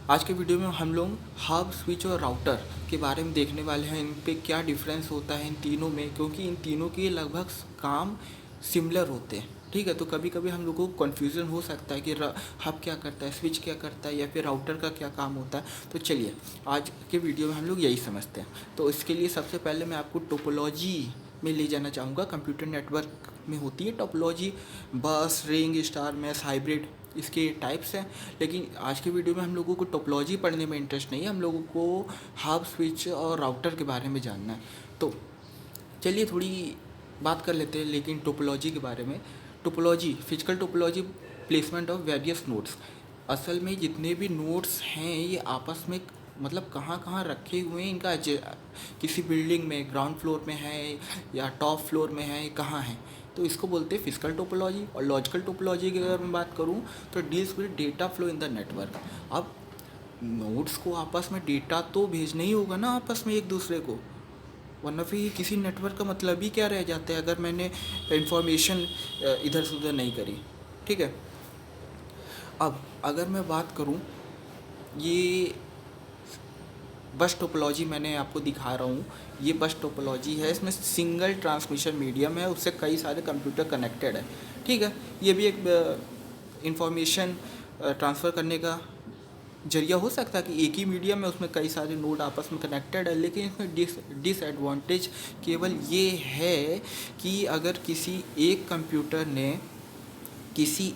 आज के वीडियो में हम लोग हब, स्विच और राउटर के बारे में देखने वाले हैं। इन पे क्या डिफरेंस होता है इन तीनों में, क्योंकि इन तीनों के लगभग काम सिमिलर होते हैं। ठीक है, तो कभी कभी हम लोगों को कन्फ्यूज़न हो सकता है कि हब क्या करता है, स्विच क्या करता है, या फिर राउटर का क्या काम होता है। तो चलिए आज के वीडियो में हम लोग यही समझते हैं। तो इसके लिए सबसे पहले मैं आपको टोपोलॉजी में ले जाना चाहूँगा। कंप्यूटर नेटवर्क में होती है टोपोलॉजी, बस, रिंग, स्टार, मैश, हाइब्रिड, इसके टाइप्स हैं। लेकिन आज के वीडियो में हम लोगों को टोपोलॉजी पढ़ने में इंटरेस्ट नहीं है, हम लोगों को हब, स्विच और राउटर के बारे में जानना है। तो चलिए थोड़ी बात कर लेते हैं लेकिन टोपोलॉजी के बारे में। Topology, physical topology, placement of various nodes. असल में जितने भी नोड्स हैं ये आपस में मतलब कहाँ कहाँ रखे हुए हैं, इनका किसी बिल्डिंग में ग्राउंड फ्लोर में है या टॉप फ्लोर में है, कहाँ है, तो इसको बोलते हैं फिजिकल टोपोलॉजी। और लॉजिकल टोपोलॉजी की अगर मैं बात करूँ तो deals with data flow in the network. अब नोड्स को आपस में डेटा तो भेजना ही होगा ना आपस में एक दूसरे को, वरना फिर ये किसी नेटवर्क का मतलब ही क्या रह जाता है अगर मैंने इंफॉर्मेशन इधर से उधर नहीं करी। ठीक है, अब अगर मैं बात करूँ, ये बस टोपोलॉजी मैंने आपको दिखा रहा हूँ, ये बस टोपोलॉजी है। इसमें सिंगल ट्रांसमिशन मीडियम है, उससे कई सारे कंप्यूटर कनेक्टेड है। ठीक है, ये भी एक इंफॉर्मेशन ट्रांसफ़र करने का जरिया हो सकता है कि एक ही मीडियम है, उसमें कई सारे नोड आपस में कनेक्टेड है। लेकिन इसमें डिसएडवांटेज केवल ये है कि अगर किसी एक कंप्यूटर ने किसी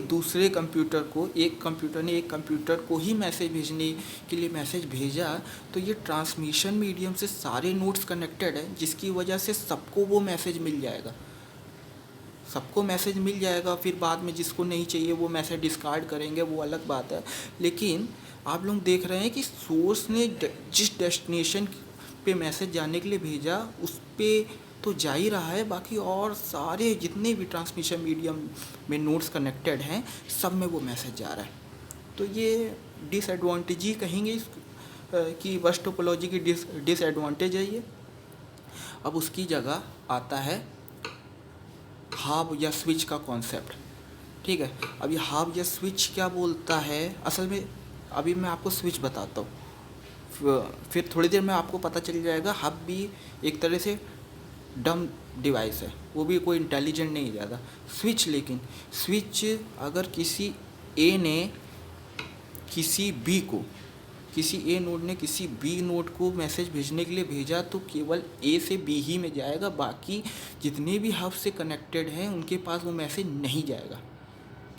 दूसरे कंप्यूटर को, एक कंप्यूटर ने एक कंप्यूटर को ही मैसेज भेजने के लिए मैसेज भेजा, तो ये ट्रांसमिशन मीडियम से सारे नोड्स कनेक्टेड है, जिसकी वजह से सबको वो मैसेज मिल जाएगा, सबको मैसेज मिल जाएगा। फिर बाद में जिसको नहीं चाहिए वो मैसेज डिस्कार्ड करेंगे, वो अलग बात है। लेकिन आप लोग देख रहे हैं कि सोर्स ने जिस डेस्टिनेशन पे मैसेज जाने के लिए भेजा उस पर तो जा ही रहा है, बाकी और सारे जितने भी ट्रांसमिशन मीडियम में नोड्स कनेक्टेड हैं सब में वो मैसेज जा रहा है। तो ये डिसएडवांटेज ही कहेंगे कि बस टोपोलॉजी की डिसएडवांटेज है ये। अब उसकी जगह आता है हब या स्विच का कॉन्सेप्ट। ठीक है, अब ये हब या स्विच क्या बोलता है असल में, अभी मैं आपको स्विच बताता हूँ, फिर थोड़ी देर में आपको पता चल जाएगा। हब भी एक तरह से डम डिवाइस है, वो भी कोई इंटेलिजेंट नहीं ज़्यादा। स्विच, लेकिन स्विच अगर किसी ए ने किसी बी को, किसी ए नोड ने किसी बी नोड को मैसेज भेजने के लिए भेजा तो केवल ए से बी ही में जाएगा, बाकी जितने भी हब से कनेक्टेड हैं उनके पास वो मैसेज नहीं जाएगा।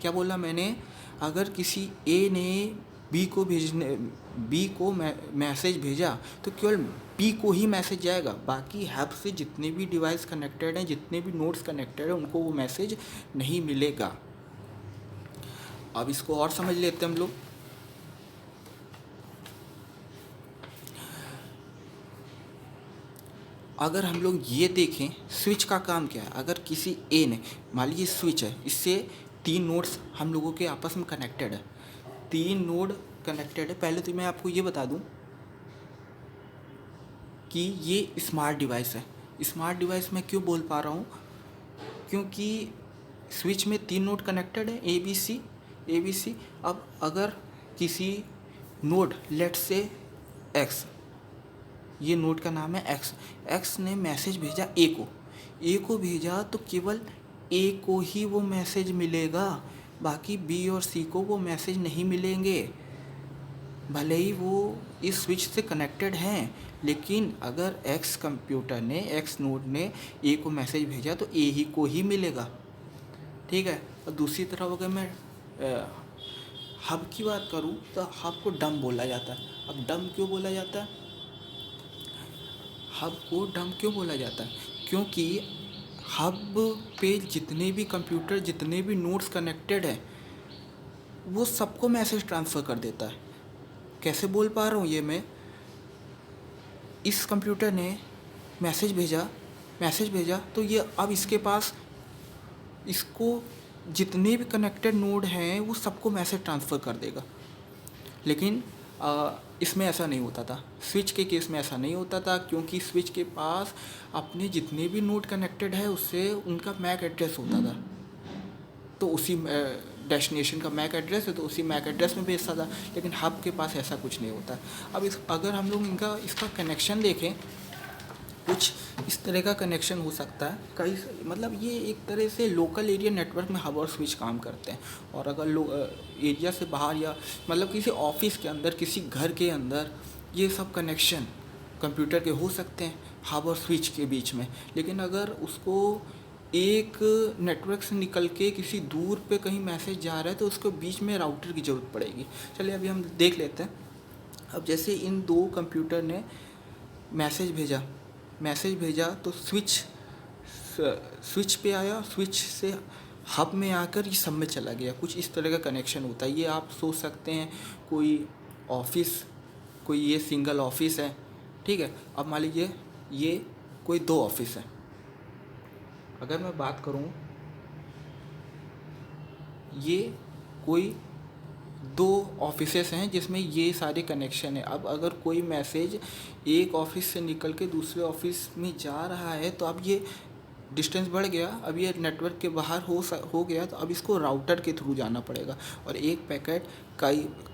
क्या बोला मैंने, अगर किसी ए ने बी को मैसेज भेजा तो केवल बी को ही मैसेज जाएगा, बाकी हब से जितने भी डिवाइस कनेक्टेड हैं, जितने भी नोड्स कनेक्टेड हैं, उनको वो मैसेज नहीं मिलेगा। अब इसको और समझ लेते हैं हम लोग। अगर हम लोग ये देखें स्विच का काम क्या है, अगर किसी ए ने, मान लीजिए स्विच है, इससे 3 नोड्स हम लोगों के आपस में कनेक्टेड है, 3 नोड कनेक्टेड है। पहले तो मैं आपको ये बता दूं कि ये स्मार्ट डिवाइस है। स्मार्ट डिवाइस मैं क्यों बोल पा रहा हूँ, क्योंकि स्विच में 3 नोड कनेक्टेड है, ए बी सी। अब अगर किसी नोड, लेट से एक्स, ये नोड का नाम है एक्स ने मैसेज भेजा ए को भेजा तो केवल ए को ही वो मैसेज मिलेगा, बाकी बी और सी को वो मैसेज नहीं मिलेंगे, भले ही वो इस स्विच से कनेक्टेड हैं। लेकिन अगर एक्स कंप्यूटर ने, एक्स नोड ने ए को मैसेज भेजा तो ए ही को ही मिलेगा। ठीक है, और दूसरी तरफ अगर मैं हब की बात करूँ तो हब को डम बोला जाता है। अब डम क्यों बोला जाता है, हब को डम क्यों बोला जाता है, क्योंकि हब पे जितने भी कंप्यूटर, जितने भी नोड्स कनेक्टेड हैं, वो सबको मैसेज ट्रांसफ़र कर देता है। कैसे बोल पा रहा हूँ ये मैं, इस कंप्यूटर ने मैसेज भेजा तो ये अब इसके पास, इसको जितने भी कनेक्टेड नोड हैं वो सबको मैसेज ट्रांसफ़र कर देगा। लेकिन इसमें ऐसा नहीं होता था, स्विच के केस में ऐसा नहीं होता था, क्योंकि स्विच के पास अपने जितने भी नोड कनेक्टेड है उससे उनका मैक एड्रेस होता था। तो उसी डेस्टिनेशन का मैक एड्रेस है तो उसी मैक एड्रेस में भेजता था, लेकिन हब के पास ऐसा कुछ नहीं होता। अब अगर हम लोग इसका कनेक्शन देखें, कुछ इस तरह का कनेक्शन हो सकता है। कई मतलब ये एक तरह से लोकल एरिया नेटवर्क में हब और स्विच काम करते हैं। और अगर एरिया से बाहर या मतलब किसी ऑफिस के अंदर, किसी घर के अंदर ये सब कनेक्शन कंप्यूटर के हो सकते हैं हब और स्विच के बीच में। लेकिन अगर उसको एक नेटवर्क से निकल के किसी दूर पे कहीं मैसेज जा रहा है तो उसको बीच में राउटर की ज़रूरत पड़ेगी। चलिए अभी हम देख लेते हैं। अब जैसे इन दो कंप्यूटर ने मैसेज भेजा तो स्विच पे आया, स्विच से हब में आकर ये सब में चला गया। कुछ इस तरह का कनेक्शन होता है। ये आप सोच सकते हैं कोई ये सिंगल ऑफिस है, ठीक है। अब मान लीजिए ये कोई दो ऑफिस है। अगर मैं बात करूं, ये कोई दो ऑफिसेस हैं जिसमें ये सारे कनेक्शन है। अब अगर कोई मैसेज एक ऑफिस से निकल के दूसरे ऑफिस में जा रहा है तो अब ये डिस्टेंस बढ़ गया, अब ये नेटवर्क के बाहर हो गया, तो अब इसको राउटर के थ्रू जाना पड़ेगा। और एक पैकेट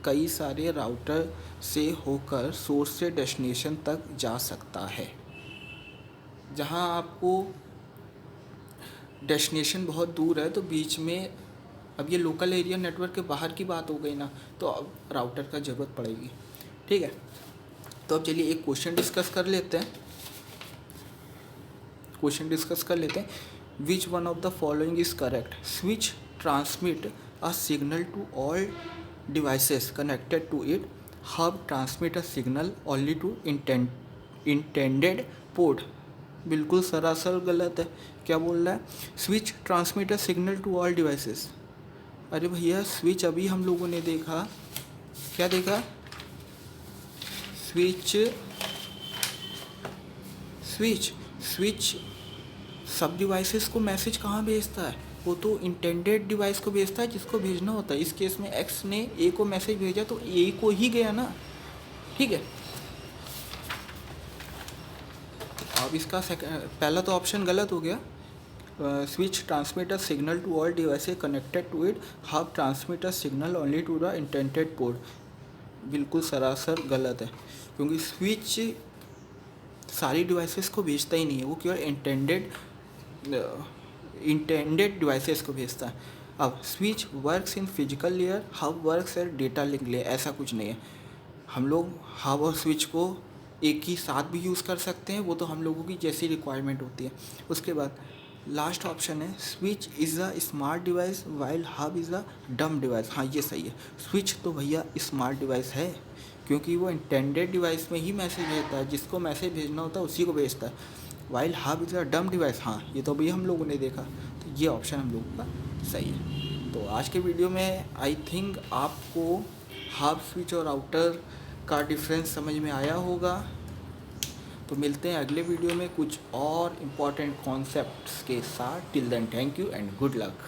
कई सारे राउटर से होकर सोर्स से डेस्टिनेशन तक जा सकता है। जहाँ आपको डेस्टिनेशन बहुत दूर है तो बीच में, अब ये लोकल एरिया नेटवर्क के बाहर की बात हो गई ना, तो अब राउटर का ज़रूरत पड़ेगी, ठीक है। तो अब चलिए एक क्वेश्चन डिस्कस कर लेते हैं। Which one of the following is correct? Switch transmit a signal to all devices connected to it. Hub transmit a signal only to intended port. बिल्कुल सरासर गलत है। क्या बोल रहा है? Switch transmit a signal to all devices. अरे भैया, स्विच अभी हम लोगों ने देखा, क्या देखा? स्विच सब डिवाइसेस को मैसेज कहाँ भेजता है? वो तो इंटेंडेड डिवाइस को भेजता है जिसको भेजना होता है। इस केस में एक्स ने ए को मैसेज भेजा तो ए को ही गया ना, ठीक है। अब इसका पहला तो ऑप्शन गलत हो गया। Switch transmit a signal to all devices connected to it. Hub transmit a signal only to the intended port. बिल्कुल सरासर गलत है, क्योंकि स्विच सारी डिवाइसेस को भेजता ही नहीं है, वो केवल इंटेंडेड डिवाइसेस को भेजता है। अब switch works in physical layer, hub works at data link layer. ऐसा कुछ नहीं है। हम लोग हब और स्विच को एक ही साथ भी यूज़ कर सकते हैं, वो तो हम लोगों की जैसी रिक्वायरमेंट होती है। उसके बाद लास्ट ऑप्शन है switch is a smart device while hub is a डम डिवाइस। हाँ, ये सही है। स्विच तो भैया स्मार्ट डिवाइस है, क्योंकि वो इंटेंडेड डिवाइस में ही मैसेज भेजता है, जिसको मैसेज भेजना होता है उसी को भेजता है। वाइल हब इज़ अ डम डिवाइस, हाँ ये तो भैया हम लोगों ने देखा, तो ये ऑप्शन हम लोगों का सही है। तो आज के वीडियो में आई थिंक आपको हब, स्विच और राउटर का डिफरेंस समझ में आया होगा। तो मिलते हैं अगले वीडियो में कुछ और इम्पॉर्टेंट कॉन्सेप्ट्स के साथ। Till then, thank you and good luck.